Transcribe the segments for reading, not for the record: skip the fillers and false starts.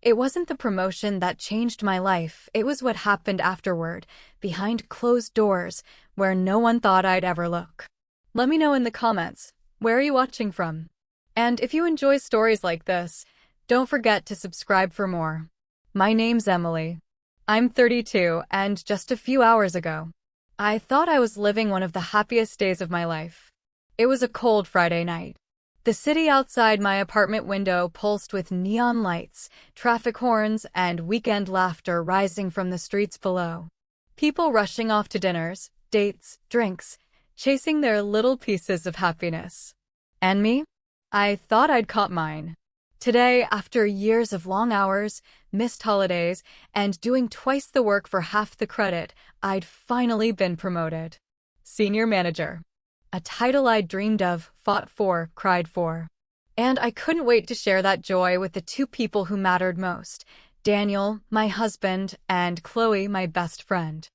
It wasn't the promotion that changed my life, it was what happened afterward, behind closed doors, where no one thought I'd ever look. Let me know in the comments, where are you watching from? And if you enjoy stories like this, don't forget to subscribe for more. My name's Emily. I'm 32, and just a few hours ago, I thought I was living one of the happiest days of my life. It was a cold Friday night. The city outside my apartment window pulsed with neon lights, traffic horns, and weekend laughter rising from the streets below. People rushing off to dinners, dates, drinks, chasing their little pieces of happiness. And me? I thought I'd caught mine. Today, after years of long hours, missed holidays, and doing twice the work for half the credit, I'd finally been promoted. Senior manager. A title I'd dreamed of, fought for, cried for. And I couldn't wait to share that joy with the two people who mattered most, Daniel, my husband, and Chloe, my best friend.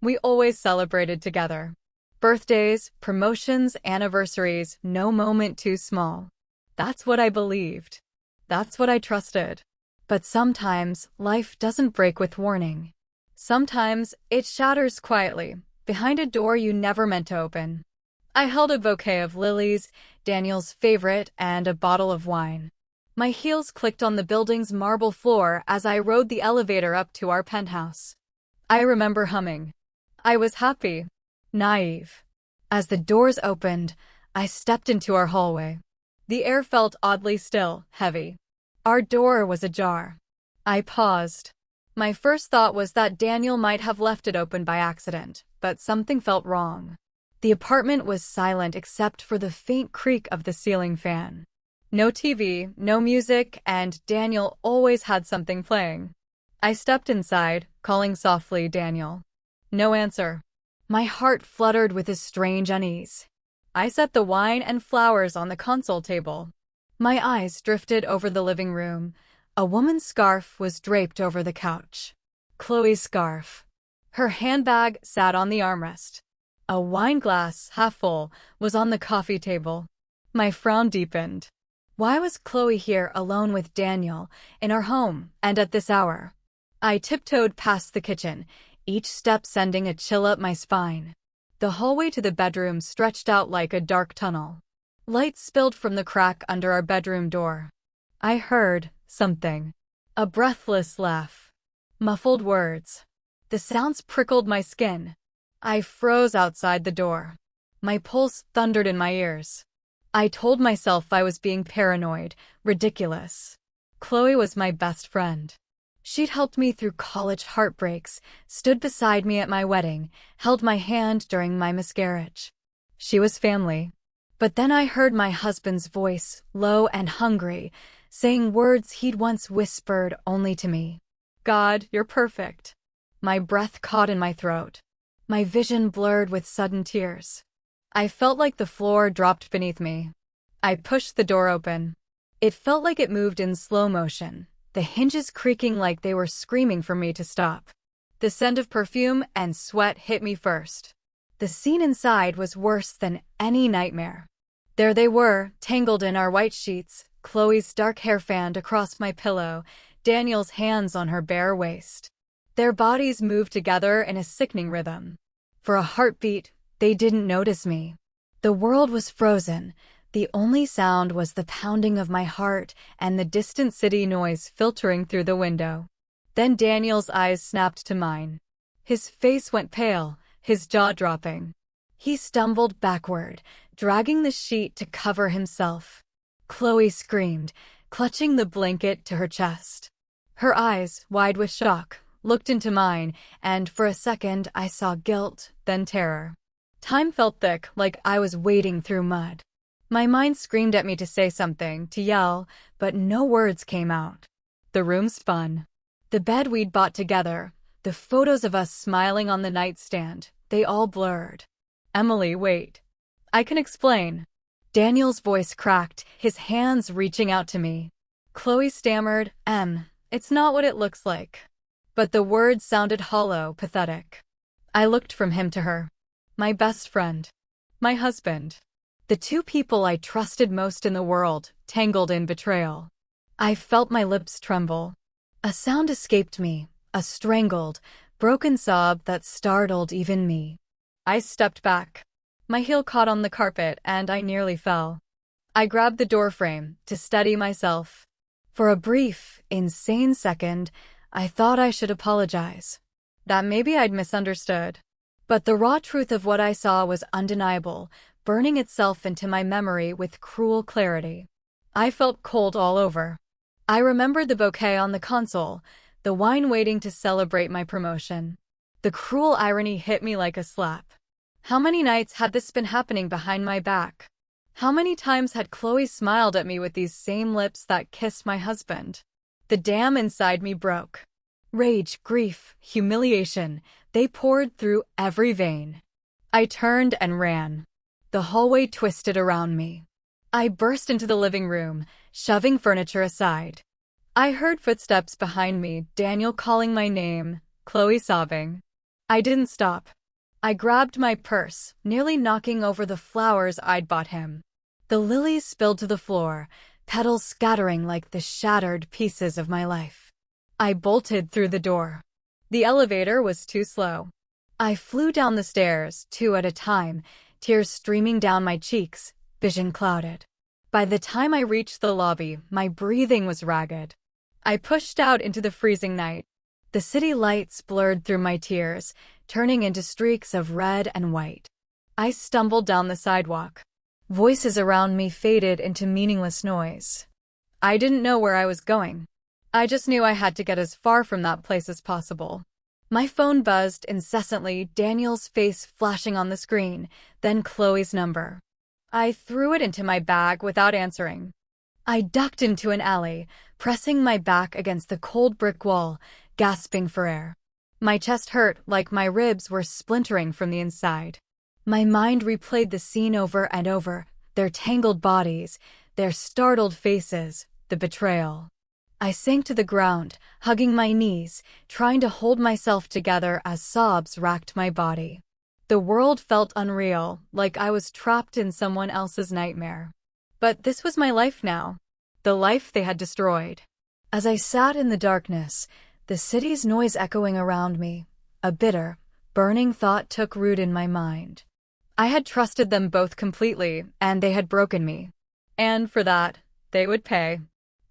We always celebrated together. Birthdays, promotions, anniversaries, no moment too small. That's what I believed. That's what I trusted. But sometimes, life doesn't break with warning. Sometimes, it shatters quietly, behind a door you never meant to open. I held a bouquet of lilies, Daniel's favorite, and a bottle of wine. My heels clicked on the building's marble floor as I rode the elevator up to our penthouse. I remember humming. I was happy, naive. As the doors opened, I stepped into our hallway. The air felt oddly still, heavy. Our door was ajar. I paused. My first thought was that Daniel might have left it open by accident, but something felt wrong. The apartment was silent except for the faint creak of the ceiling fan. No TV, no music, and Daniel always had something playing. I stepped inside, calling softly, "Daniel." No answer. My heart fluttered with a strange unease. I set the wine and flowers on the console table. My eyes drifted over the living room. A woman's scarf was draped over the couch. Chloe's scarf. Her handbag sat on the armrest. A wine glass, half full, was on the coffee table. My frown deepened. Why was Chloe here alone with Daniel, in our home, and at this hour? I tiptoed past the kitchen, each step sending a chill up my spine. The hallway to the bedroom stretched out like a dark tunnel. Light spilled from the crack under our bedroom door. I heard something. A breathless laugh. Muffled words. The sounds prickled my skin. I froze outside the door. My pulse thundered in my ears. I told myself I was being paranoid, ridiculous. Chloe was my best friend. She'd helped me through college heartbreaks, stood beside me at my wedding, held my hand during my miscarriage. She was family. But then I heard my husband's voice, low and hungry, saying words he'd once whispered only to me. "God, you're perfect." My breath caught in my throat. My vision blurred with sudden tears. I felt like the floor dropped beneath me. I pushed the door open. It felt like it moved in slow motion, the hinges creaking like they were screaming for me to stop. The scent of perfume and sweat hit me first. The scene inside was worse than any nightmare. There they were, tangled in our white sheets, Chloe's dark hair fanned across my pillow, Daniel's hands on her bare waist. Their bodies moved together in a sickening rhythm. For a heartbeat, they didn't notice me. The world was frozen. The only sound was the pounding of my heart and the distant city noise filtering through the window. Then Daniel's eyes snapped to mine. His face went pale, his jaw dropping. He stumbled backward, dragging the sheet to cover himself. Chloe screamed, clutching the blanket to her chest. Her eyes, wide with shock, looked into mine, and for a second I saw guilt, then terror. Time felt thick, like I was wading through mud. My mind screamed at me to say something, to yell, but no words came out. The room spun. The bed we'd bought together, the photos of us smiling on the nightstand, they all blurred. "Emily, wait. I can explain." Daniel's voice cracked, his hands reaching out to me. Chloe stammered, "It's not what it looks like." But the words sounded hollow, pathetic. I looked from him to her. My best friend. My husband. The two people I trusted most in the world, tangled in betrayal. I felt my lips tremble. A sound escaped me, a strangled, broken sob that startled even me. I stepped back. My heel caught on the carpet and I nearly fell. I grabbed the doorframe to steady myself. For a brief, insane second, I thought I should apologize. That maybe I'd misunderstood. But the raw truth of what I saw was undeniable, burning itself into my memory with cruel clarity. I felt cold all over. I remembered the bouquet on the console, the wine waiting to celebrate my promotion. The cruel irony hit me like a slap. How many nights had this been happening behind my back? How many times had Chloe smiled at me with these same lips that kissed my husband? The dam inside me broke. Rage, grief, humiliation, they poured through every vein. I turned and ran. The hallway twisted around me. I burst into the living room, shoving furniture aside. I heard footsteps behind me, Daniel calling my name, Chloe sobbing. I didn't stop. I grabbed my purse, nearly knocking over the flowers I'd bought him. The lilies spilled to the floor, petals scattering like the shattered pieces of my life. I bolted through the door. The elevator was too slow. I flew down the stairs, two at a time, tears streaming down my cheeks, vision clouded. By the time I reached the lobby, my breathing was ragged. I pushed out into the freezing night. The city lights blurred through my tears, turning into streaks of red and white. I stumbled down the sidewalk. Voices around me faded into meaningless noise. I didn't know where I was going. I just knew I had to get as far from that place as possible. My phone buzzed incessantly, Daniel's face flashing on the screen, then Chloe's number. I threw it into my bag without answering. I ducked into an alley, pressing my back against the cold brick wall, gasping for air. My chest hurt like my ribs were splintering from the inside. My mind replayed the scene over and over, their tangled bodies, their startled faces, the betrayal. I sank to the ground, hugging my knees, trying to hold myself together as sobs racked my body. The world felt unreal, like I was trapped in someone else's nightmare. But this was my life now, the life they had destroyed. As I sat in the darkness, the city's noise echoing around me, a bitter, burning thought took root in my mind. I had trusted them both completely, and they had broken me. And for that, they would pay.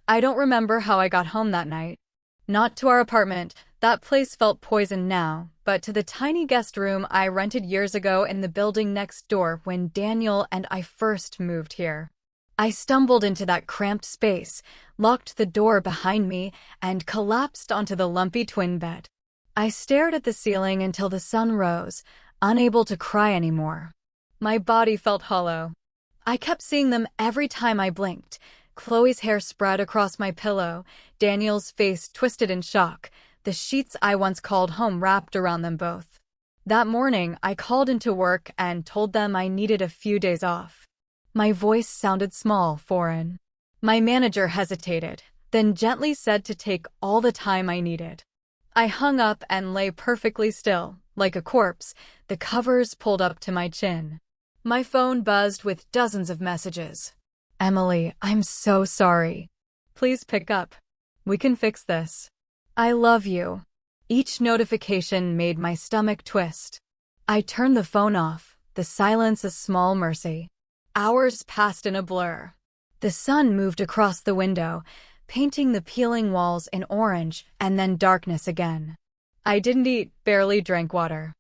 I don't remember how I got home that night. Not to our apartment, that place felt poisoned now, but to the tiny guest room I rented years ago in the building next door when Daniel and I first moved here. I stumbled into that cramped space, locked the door behind me, and collapsed onto the lumpy twin bed. I stared at the ceiling until the sun rose, unable to cry anymore. My body felt hollow. I kept seeing them every time I blinked. Chloe's hair spread across my pillow, Daniel's face twisted in shock, the sheets I once called home wrapped around them both. That morning, I called into work and told them I needed a few days off. My voice sounded small, foreign. My manager hesitated, then gently said to take all the time I needed. I hung up and lay perfectly still, like a corpse, the covers pulled up to my chin. My phone buzzed with dozens of messages. Emily, I'm so sorry. Please pick up. We can fix this. I love you. Each notification made my stomach twist. I turned the phone off, the silence a small mercy. Hours passed in a blur. The sun moved across the window, painting the peeling walls in orange, and then darkness again. I didn't eat, barely drank water.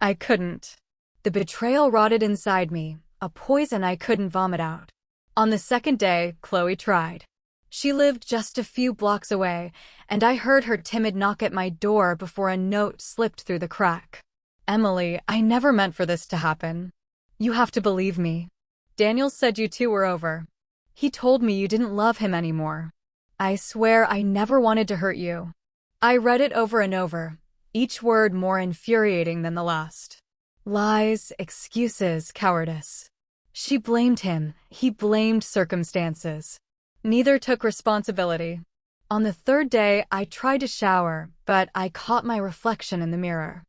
I couldn't. The betrayal rotted inside me, a poison I couldn't vomit out. On the second day, Chloe tried. She lived just a few blocks away, and I heard her timid knock at my door before a note slipped through the crack. Emily, I never meant for this to happen. You have to believe me. Daniel said you two were over. He told me you didn't love him anymore. I swear I never wanted to hurt you. I read it over and over, each word more infuriating than the last. Lies, excuses, cowardice. She blamed him, he blamed circumstances. Neither took responsibility. On the third day, I tried to shower, but I caught my reflection in the mirror.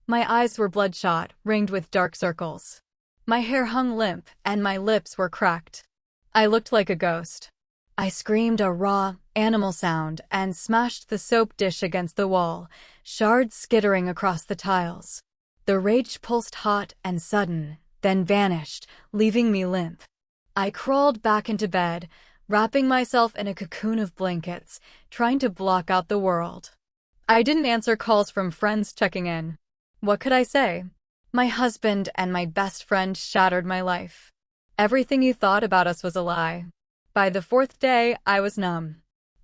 My eyes were bloodshot, ringed with dark circles. My hair hung limp, and my lips were cracked. I looked like a ghost. I screamed a raw, animal sound and smashed the soap dish against the wall, shards skittering across the tiles. The rage pulsed hot and sudden, then vanished, leaving me limp. I crawled back into bed, wrapping myself in a cocoon of blankets, trying to block out the world. I didn't answer calls from friends checking in. What could I say? My husband and my best friend shattered my life. Everything you thought about us was a lie. By the fourth day, I was numb.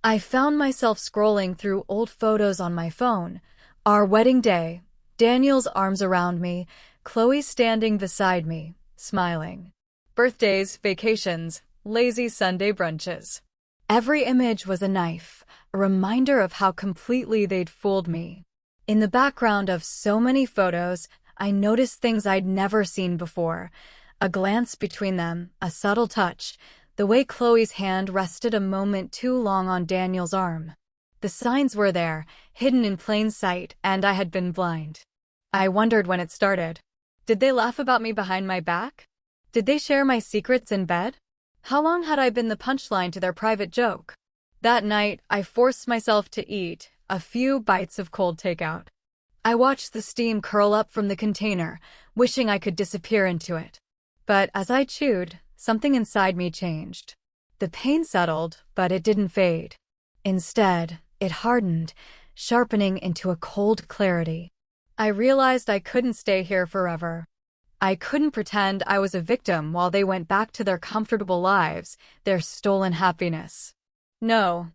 I found myself scrolling through old photos on my phone. Our wedding day, Daniel's arms around me, Chloe standing beside me, smiling. Birthdays, vacations, lazy Sunday brunches. Every image was a knife, a reminder of how completely they'd fooled me. In the background of so many photos, I noticed things I'd never seen before. A glance between them, a subtle touch, the way Chloe's hand rested a moment too long on Daniel's arm. The signs were there, hidden in plain sight, and I had been blind. I wondered when it started. Did they laugh about me behind my back? Did they share my secrets in bed? How long had I been the punchline to their private joke? That night, I forced myself to eat a few bites of cold takeout. I watched the steam curl up from the container, wishing I could disappear into it. But as I chewed, something inside me changed. The pain settled, but it didn't fade. Instead, it hardened, sharpening into a cold clarity. I realized I couldn't stay here forever. I couldn't pretend I was a victim while they went back to their comfortable lives, their stolen happiness. No,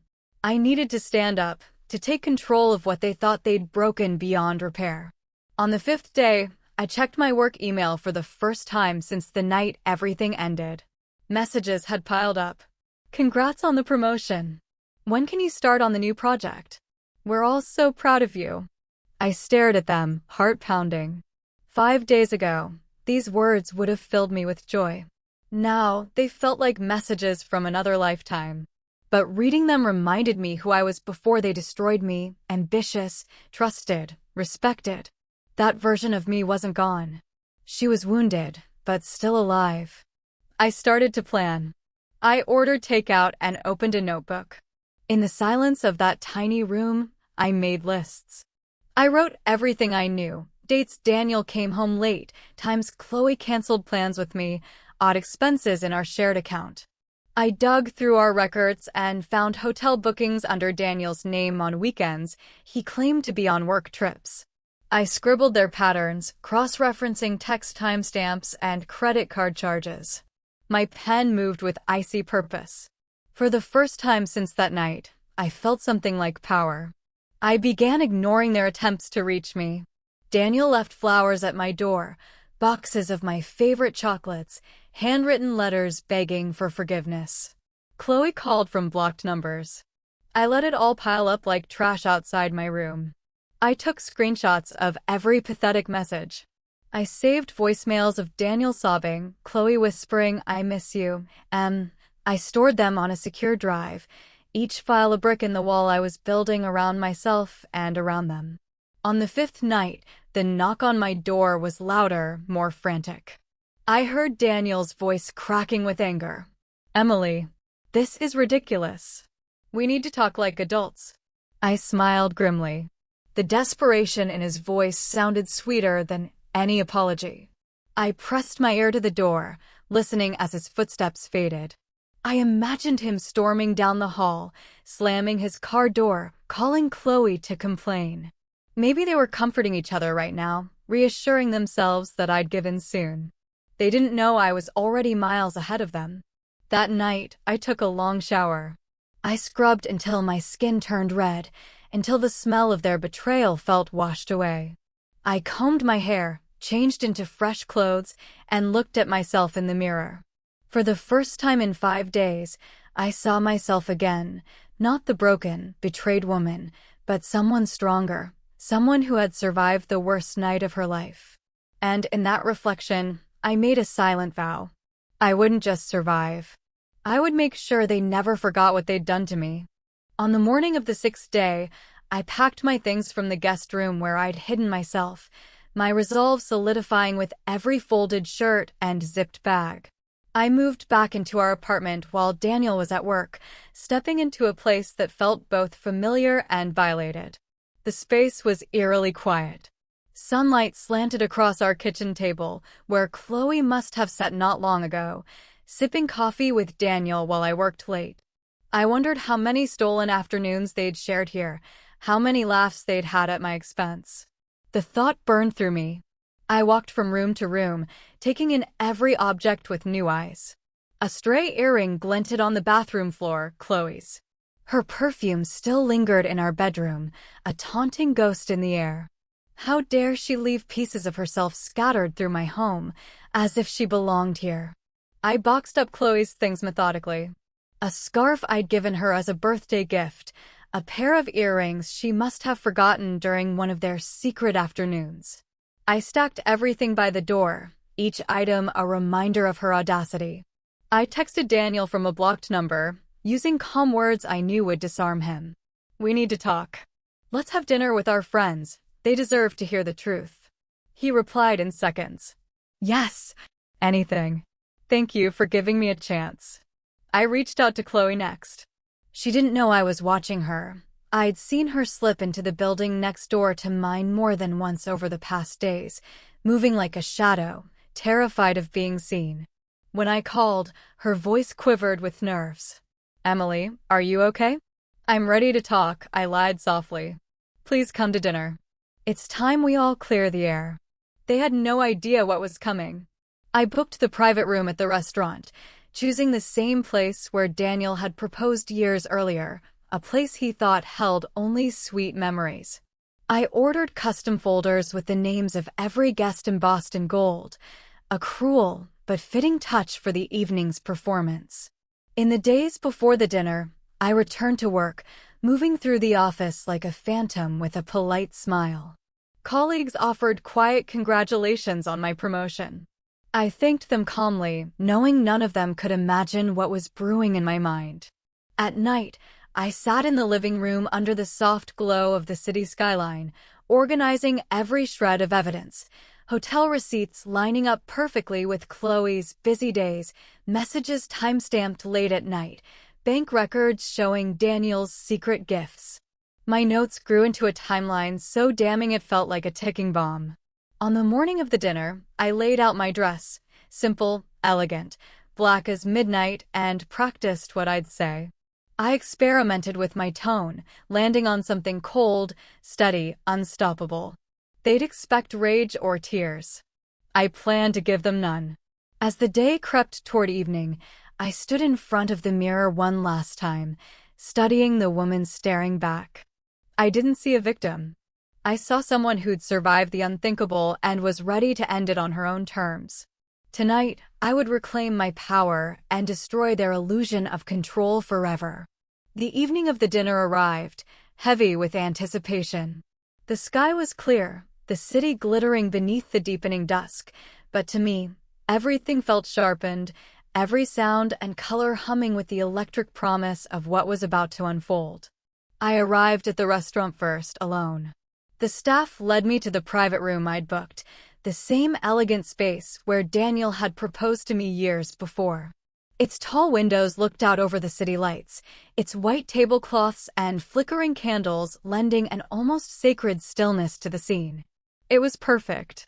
I needed to stand up, to take control of what they thought they'd broken beyond repair. On the fifth day, I checked my work email for the first time since the night everything ended. Messages had piled up. Congrats on the promotion. When can you start on the new project? We're all so proud of you. I stared at them, heart pounding. 5 days ago, these words would have filled me with joy. Now, they felt like messages from another lifetime. But reading them reminded me who I was before they destroyed me, ambitious, trusted, respected. That version of me wasn't gone. She was wounded, but still alive. I started to plan. I ordered takeout and opened a notebook. In the silence of that tiny room, I made lists. I wrote everything I knew. Dates Daniel came home late, times Chloe canceled plans with me, odd expenses in our shared account. I dug through our records and found hotel bookings under Daniel's name on weekends he claimed to be on work trips. I scribbled their patterns, cross-referencing text timestamps and credit card charges. My pen moved with icy purpose. For the first time since that night, I felt something like power. I began ignoring their attempts to reach me. Daniel left flowers at my door, boxes of my favorite chocolates, handwritten letters begging for forgiveness. Chloe called from blocked numbers. I let it all pile up like trash outside my room. I took screenshots of every pathetic message. I saved voicemails of Daniel sobbing, Chloe whispering, "I miss you," I stored them on a secure drive, each file a brick in the wall I was building around myself and around them. On the fifth night, the knock on my door was louder, more frantic. I heard Daniel's voice cracking with anger. "Emily, this is ridiculous. We need to talk like adults." I smiled grimly. The desperation in his voice sounded sweeter than any apology. I pressed my ear to the door, listening as his footsteps faded. I imagined him storming down the hall, slamming his car door, calling Chloe to complain. Maybe they were comforting each other right now, reassuring themselves that I'd give in soon. They didn't know I was already miles ahead of them. That night, I took a long shower. I scrubbed until my skin turned red, until the smell of their betrayal felt washed away. I combed my hair, changed into fresh clothes, and looked at myself in the mirror. For the first time in 5 days, I saw myself again, not the broken, betrayed woman, but someone stronger, someone who had survived the worst night of her life. And in that reflection, I made a silent vow. I wouldn't just survive. I would make sure they never forgot what they'd done to me. On the morning of the 6th day, I packed my things from the guest room where I'd hidden myself, my resolve solidifying with every folded shirt and zipped bag. I moved back into our apartment while Daniel was at work, stepping into a place that felt both familiar and violated. The space was eerily quiet. Sunlight slanted across our kitchen table, where Chloe must have sat not long ago, sipping coffee with Daniel while I worked late. I wondered how many stolen afternoons they'd shared here, how many laughs they'd had at my expense. The thought burned through me. I walked from room to room, taking in every object with new eyes. A stray earring glinted on the bathroom floor, Chloe's. Her perfume still lingered in our bedroom, a taunting ghost in the air. How dare she leave pieces of herself scattered through my home, as if she belonged here. I boxed up Chloe's things methodically. A scarf I'd given her as a birthday gift, a pair of earrings she must have forgotten during one of their secret afternoons. I stacked everything by the door, each item a reminder of her audacity. I texted Daniel from a blocked number, using calm words I knew would disarm him. "We need to talk. Let's have dinner with our friends. They deserve to hear the truth." He replied in seconds. "Yes, anything. Thank you for giving me a chance." I reached out to Chloe next. She didn't know I was watching her. I'd seen her slip into the building next door to mine more than once over the past days, moving like a shadow, terrified of being seen. When I called, her voice quivered with nerves. "Emily, are you okay?" "I'm ready to talk," I lied softly. "Please come to dinner. It's time we all clear the air." They had no idea what was coming. I booked the private room at the restaurant, choosing the same place where Daniel had proposed years earlier, a place he thought held only sweet memories. I ordered custom folders with the names of every guest embossed in gold, a cruel but fitting touch for the evening's performance. In the days before the dinner, I returned to work, moving through the office like a phantom with a polite smile. Colleagues offered quiet congratulations on my promotion. I thanked them calmly, knowing none of them could imagine what was brewing in my mind. At night, I sat in the living room under the soft glow of the city skyline, organizing every shred of evidence. Hotel receipts lining up perfectly with Chloe's busy days, messages time-stamped late at night, bank records showing Daniel's secret gifts. My notes grew into a timeline so damning it felt like a ticking bomb. On the morning of the dinner, I laid out my dress, simple, elegant, black as midnight, and practiced what I'd say. I experimented with my tone, landing on something cold, steady, unstoppable. They'd expect rage or tears. I planned to give them none. As the day crept toward evening, I stood in front of the mirror one last time, studying the woman staring back. I didn't see a victim. I saw someone who'd survived the unthinkable and was ready to end it on her own terms. Tonight, I would reclaim my power and destroy their illusion of control forever. The evening of the dinner arrived, heavy with anticipation. The sky was clear, the city glittering beneath the deepening dusk, but to me, everything felt sharpened, every sound and color humming with the electric promise of what was about to unfold. I arrived at the restaurant first, alone. The staff led me to the private room I'd booked, the same elegant space where Daniel had proposed to me years before. Its tall windows looked out over the city lights, its white tablecloths and flickering candles lending an almost sacred stillness to the scene. It was perfect.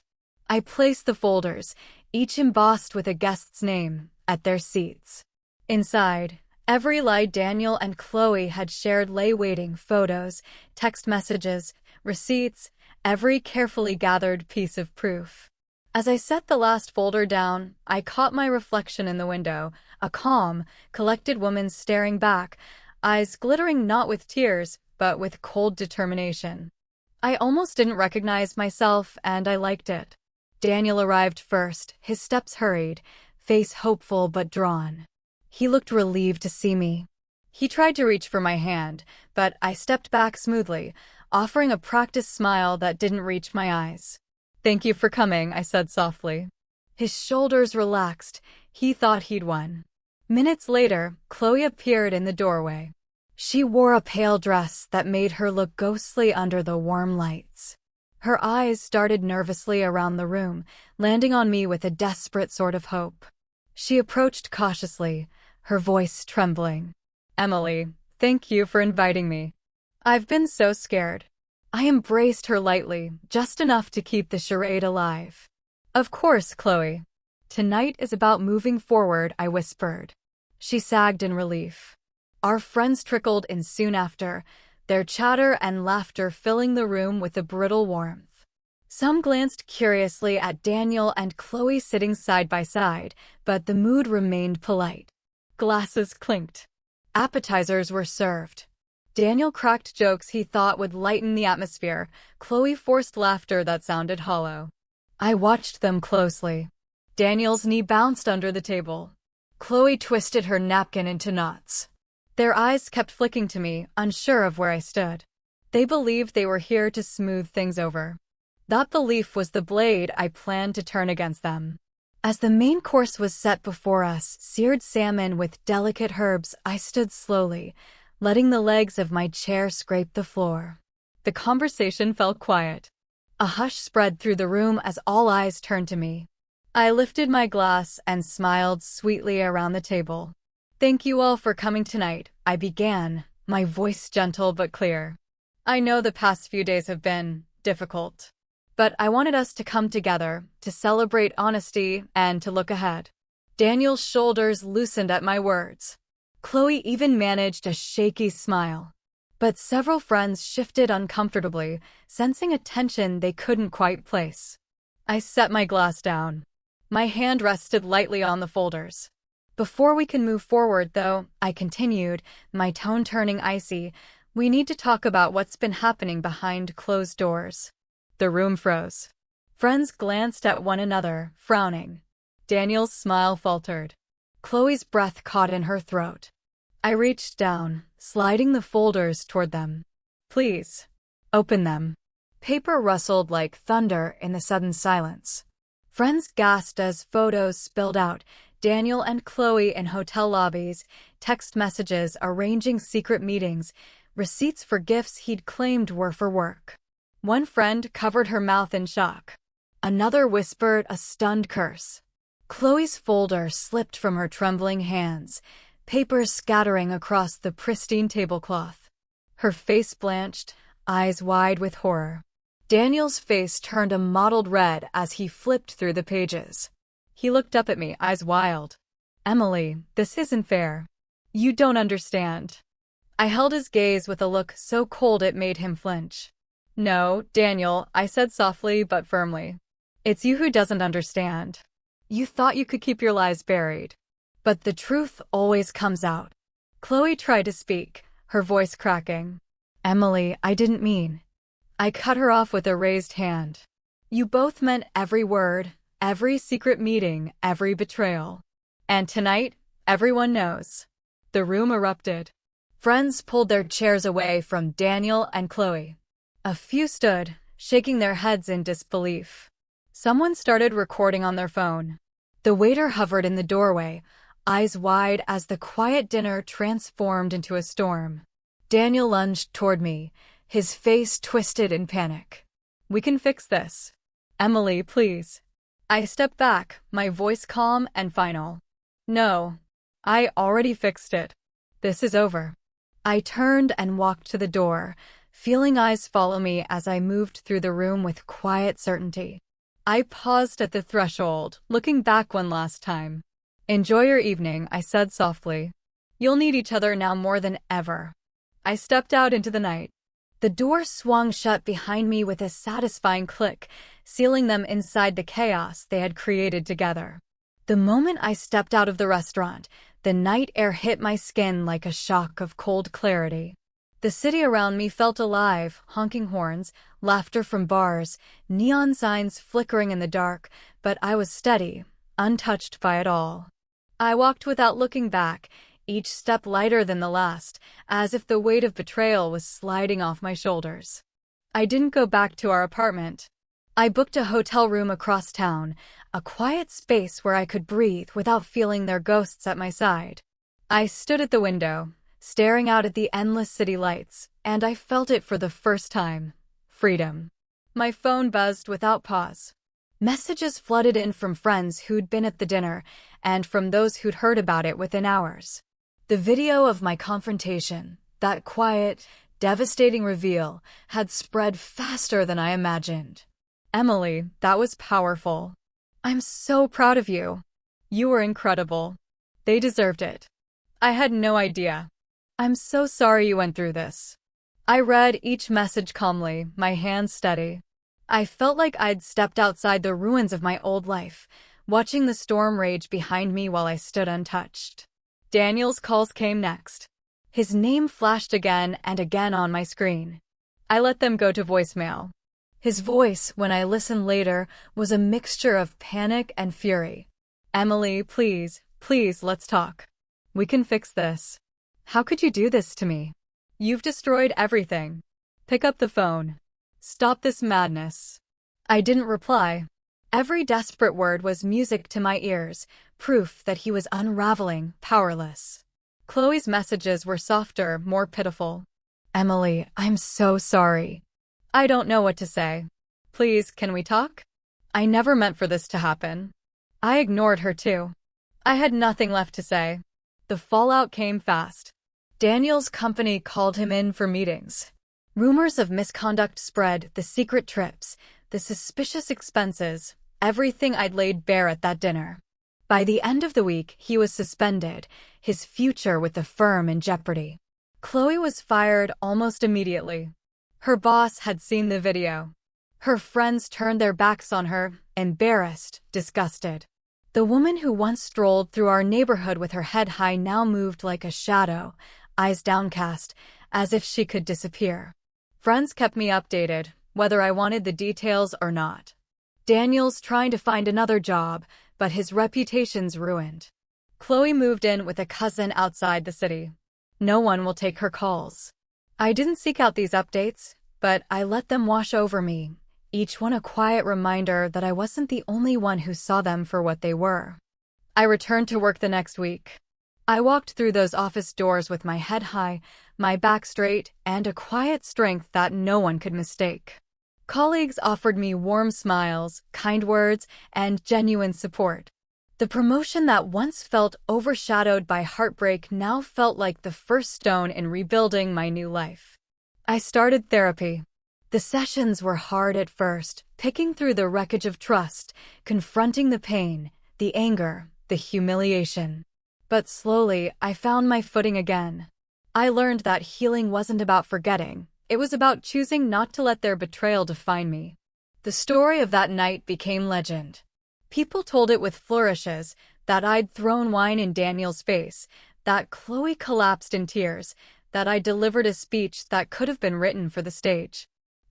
I placed the folders, each embossed with a guest's name, at their seats. Inside, every lie Daniel and Chloe had shared lay waiting: photos, text messages, receipts, every carefully gathered piece of proof. As I set the last folder down, I caught my reflection in the window, a calm, collected woman staring back, eyes glittering not with tears, but with cold determination. I almost didn't recognize myself, and I liked it. Daniel arrived first, his steps hurried, face hopeful but drawn. He looked relieved to see me. He tried to reach for my hand, but I stepped back smoothly, offering a practiced smile that didn't reach my eyes. "Thank you for coming," I said softly. His shoulders relaxed. He thought he'd won. Minutes later, Chloe appeared in the doorway. She wore a pale dress that made her look ghostly under the warm lights. Her eyes darted nervously around the room, landing on me with a desperate sort of hope. She approached cautiously, her voice trembling. Emily, thank you for inviting me. I've been so scared. I embraced her lightly, just enough to keep the charade alive. Of course, Chloe. Tonight is about moving forward, I whispered. She sagged in relief. Our friends trickled in soon after, their chatter and laughter filling the room with a brittle warmth. Some glanced curiously at Daniel and Chloe sitting side by side, but the mood remained polite. Glasses clinked. Appetizers were served. Daniel cracked jokes he thought would lighten the atmosphere. Chloe forced laughter that sounded hollow. I watched them closely. Daniel's knee bounced under the table. Chloe twisted her napkin into knots. Their eyes kept flicking to me, unsure of where I stood. They believed they were here to smooth things over. That belief was the blade I planned to turn against them. As the main course was set before us, seared salmon with delicate herbs, I stood slowly, letting the legs of my chair scrape the floor. The conversation fell quiet. A hush spread through the room as all eyes turned to me. I lifted my glass and smiled sweetly around the table. Thank you all for coming tonight, I began, my voice gentle but clear. I know the past few days have been difficult. But I wanted us to come together, to celebrate honesty, and to look ahead. Daniel's shoulders loosened at my words. Chloe even managed a shaky smile. But several friends shifted uncomfortably, sensing a tension they couldn't quite place. I set my glass down. My hand rested lightly on the folders. Before we can move forward, though, I continued, my tone turning icy, we need to talk about what's been happening behind closed doors. The room froze. Friends glanced at one another, frowning. Daniel's smile faltered. Chloe's breath caught in her throat. I reached down, sliding the folders toward them. Please, open them. Paper rustled like thunder in the sudden silence. Friends gasped as photos spilled out, Daniel and Chloe in hotel lobbies, text messages arranging secret meetings, receipts for gifts he'd claimed were for work. One friend covered her mouth in shock. Another whispered a stunned curse. Chloe's folder slipped from her trembling hands, papers scattering across the pristine tablecloth. Her face blanched, eyes wide with horror. Daniel's face turned a mottled red as he flipped through the pages. He looked up at me, eyes wild. Emily, this isn't fair. You don't understand. I held his gaze with a look so cold it made him flinch. No, Daniel, I said softly but firmly. It's you who doesn't understand. You thought you could keep your lies buried. But the truth always comes out. Chloe tried to speak, her voice cracking. Emily, I didn't mean. I cut her off with a raised hand. You both meant every word, every secret meeting, every betrayal. And tonight, everyone knows. The room erupted. Friends pulled their chairs away from Daniel and Chloe. A few stood, shaking their heads in disbelief. Someone started recording on their phone. The waiter hovered in the doorway, eyes wide as the quiet dinner transformed into a storm. Daniel lunged toward me, his face twisted in panic. We can fix this. Emily, please. I stepped back, my voice calm and final. No. I already fixed it. This is over. I turned and walked to the door, feeling eyes follow me as I moved through the room with quiet certainty. I paused at the threshold, looking back one last time. Enjoy your evening, I said softly. You'll need each other now more than ever. I stepped out into the night. The door swung shut behind me with a satisfying click, sealing them inside the chaos they had created together. The moment I stepped out of the restaurant, the night air hit my skin like a shock of cold clarity. The city around me felt alive, honking horns, laughter from bars, neon signs flickering in the dark, but I was steady, untouched by it all. I walked without looking back, each step lighter than the last, as if the weight of betrayal was sliding off my shoulders. I didn't go back to our apartment. I booked a hotel room across town, a quiet space where I could breathe without feeling their ghosts at my side. I stood at the window, staring out at the endless city lights, and I felt it for the first time. Freedom. My phone buzzed without pause. Messages flooded in from friends who'd been at the dinner and from those who'd heard about it within hours. The video of my confrontation, that quiet, devastating reveal, had spread faster than I imagined. Emily, that was powerful. I'm so proud of you. You were incredible. They deserved it. I had no idea. I'm so sorry you went through this. I read each message calmly, my hands steady. I felt like I'd stepped outside the ruins of my old life, watching the storm rage behind me while I stood untouched. Daniel's calls came next. His name flashed again and again on my screen. I let them go to voicemail. His voice, when I listened later, was a mixture of panic and fury. Emily, please, please, let's talk. We can fix this. How could you do this to me? You've destroyed everything. Pick up the phone. Stop this madness. I didn't reply. Every desperate word was music to my ears, proof that he was unraveling, powerless. Chloe's messages were softer, more pitiful. Emily, I'm so sorry. I don't know what to say. Please, can we talk? I never meant for this to happen. I ignored her too. I had nothing left to say. The fallout came fast. Daniel's company called him in for meetings. Rumors of misconduct spread, the secret trips, the suspicious expenses, everything I'd laid bare at that dinner. By the end of the week, he was suspended, his future with the firm in jeopardy. Chloe was fired almost immediately. Her boss had seen the video. Her friends turned their backs on her, embarrassed, disgusted. The woman who once strolled through our neighborhood with her head high now moved like a shadow, eyes downcast, as if she could disappear. Friends kept me updated, whether I wanted the details or not. Daniel's trying to find another job, but his reputation's ruined. Chloe moved in with a cousin outside the city. No one will take her calls. I didn't seek out these updates, but I let them wash over me, each one a quiet reminder that I wasn't the only one who saw them for what they were. I returned to work the next week. I walked through those office doors with my head high, my back straight, and a quiet strength that no one could mistake. Colleagues offered me warm smiles, kind words, and genuine support. The promotion that once felt overshadowed by heartbreak now felt like the first stone in rebuilding my new life. I started therapy. The sessions were hard at first, picking through the wreckage of trust, confronting the pain, the anger, the humiliation. But slowly, I found my footing again. I learned that healing wasn't about forgetting. It was about choosing not to let their betrayal define me. The story of that night became legend. People told it with flourishes, that I'd thrown wine in Daniel's face, that Chloe collapsed in tears, that I delivered a speech that could have been written for the stage.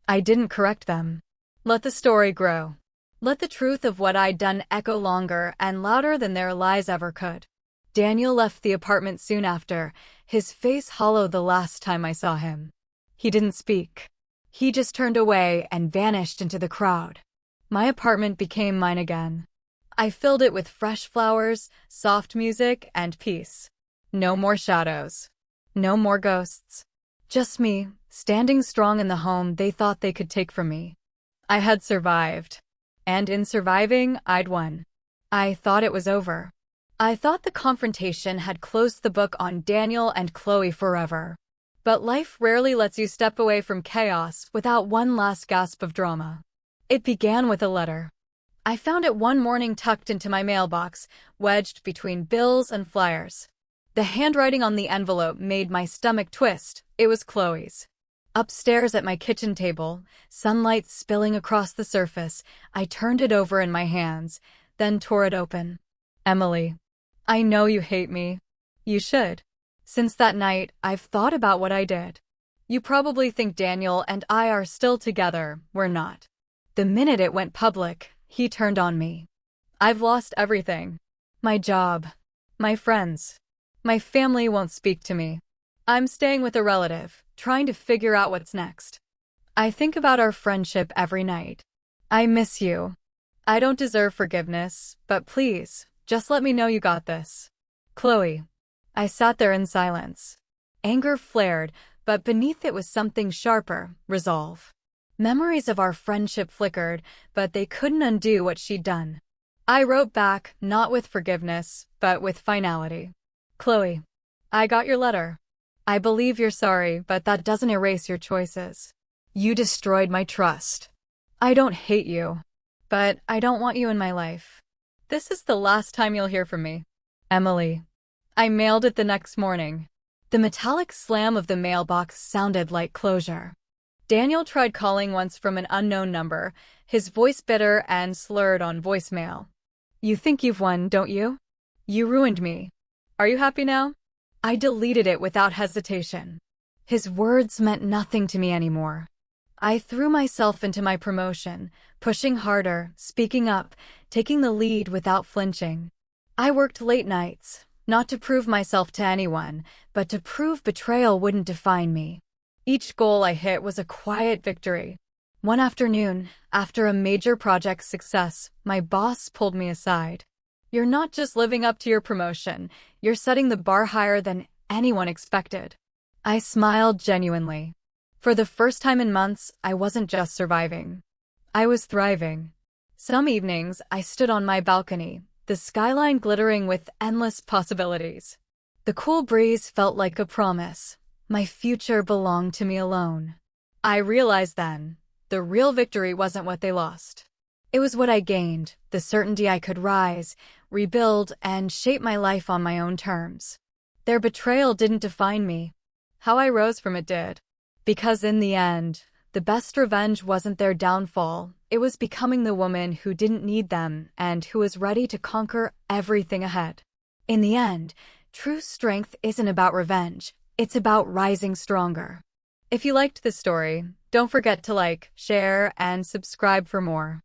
I didn't correct them. Let the story grow. Let the truth of what I'd done echo longer and louder than their lies ever could. Daniel left the apartment soon after, his face hollow the last time I saw him. He didn't speak. He just turned away and vanished into the crowd. My apartment became mine again. I filled it with fresh flowers, soft music, and peace. No more shadows. No more ghosts. Just me, standing strong in the home they thought they could take from me. I had survived. And in surviving, I'd won. I thought it was over. I thought the confrontation had closed the book on Daniel and Chloe forever. But life rarely lets you step away from chaos without one last gasp of drama. It began with a letter. I found it one morning tucked into my mailbox, wedged between bills and flyers. The handwriting on the envelope made my stomach twist. It was Chloe's. Upstairs at my kitchen table, sunlight spilling across the surface, I turned it over in my hands, then tore it open. Emily, I know you hate me. You should. Since that night, I've thought about what I did. You probably think Daniel and I are still together. We're not. The minute it went public, he turned on me. I've lost everything. My job. My friends. My family won't speak to me. I'm staying with a relative, trying to figure out what's next. I think about our friendship every night. I miss you. I don't deserve forgiveness, but please, just let me know you got this. Chloe. I sat there in silence. Anger flared, but beneath it was something sharper, resolve. Memories of our friendship flickered, but they couldn't undo what she'd done. I wrote back, not with forgiveness, but with finality. Chloe, I got your letter. I believe you're sorry, but that doesn't erase your choices. You destroyed my trust. I don't hate you, but I don't want you in my life. This is the last time you'll hear from me. Emily. I mailed it the next morning. The metallic slam of the mailbox sounded like closure. Daniel tried calling once from an unknown number, his voice bitter and slurred on voicemail. You think you've won, don't you? You ruined me. Are you happy now? I deleted it without hesitation. His words meant nothing to me anymore. I threw myself into my promotion, pushing harder, speaking up, taking the lead without flinching. I worked late nights, not to prove myself to anyone, but to prove betrayal wouldn't define me. Each goal I hit was a quiet victory. One afternoon, after a major project success, my boss pulled me aside. You're not just living up to your promotion, you're setting the bar higher than anyone expected. I smiled genuinely. For the first time in months, I wasn't just surviving. I was thriving. Some evenings, I stood on my balcony, the skyline glittering with endless possibilities. The cool breeze felt like a promise. My future belonged to me alone. I realized then, the real victory wasn't what they lost. It was what I gained, the certainty I could rise, rebuild, and shape my life on my own terms. Their betrayal didn't define me. How I rose from it did. Because in the end, the best revenge wasn't their downfall, it was becoming the woman who didn't need them and who was ready to conquer everything ahead. In the end, true strength isn't about revenge, it's about rising stronger. If you liked this story, don't forget to like, share, and subscribe for more.